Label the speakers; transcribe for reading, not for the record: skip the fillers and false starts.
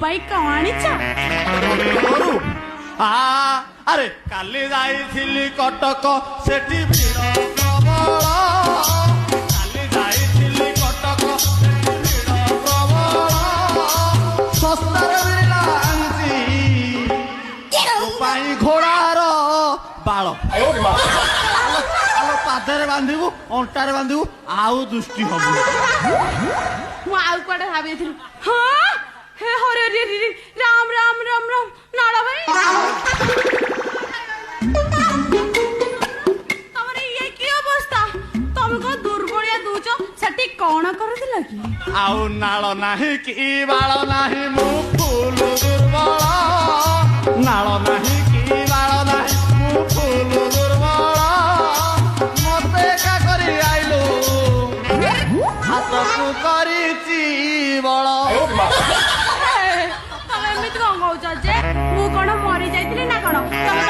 Speaker 1: ପାଇଁ କଣ ଆଣିଛ?
Speaker 2: ଆରେ କାଲି ଯାଇଥିଲି କଟକ ସେଠି ଭିଡ଼ ପ୍ରବଳ। କାଲି ଯାଇଥିଲି କଟକ ସେଠି ଭିଡ଼ ପ୍ରବଳ। ଶସ୍ତାରେ ମିଳିଲା ଆଣିଛି ତୋ ପାଇଁ ଘୋଡ଼ାର ବାଳ। ଆଲୋ ପାଦରେ ବାନ୍ଧିବୁ ଅଣ୍ଟାରେ ବାନ୍ଧିବୁ ଆଉ ଦୃଷ୍ଟି ହବୁ।
Speaker 1: ମୁଁ ଆଉ କୁଆଡେ ଭାବିଥିଲି। ହଁ ହେ ହରେ ରାମ ରାମ ରାମ ରାମ ନାଳ ଭାଇ ତମର ଇଏ କି ଅବସ୍ଥା? ତମେ କଣ ଦୁର୍ବଳିଆ ଦଉଛ? ସେଠି କଣ କରୁଥିଲ କି?
Speaker 2: ଆଉ ନାଳ ନାହିଁ କି ବାଳ ନାହିଁ ମୁଁ ଫୁଲ ଦୁର୍ବଳ। ନାଳ ନାହିଁ କି ବାଳ ନାହିଁ ମୁଁ ଫୁଲ ଦୁର୍ବଳ। ମତେ ଏକା କରି ଆଇଲୁ ହାତକୁ କରିଛି ବଳ।
Speaker 1: ତମେ ଏମିତି କଣ କହୁଛ ଯେ? ମୁଁ କଣ ମରି ଯାଇଥିଲି ନା କଣ? ତମେ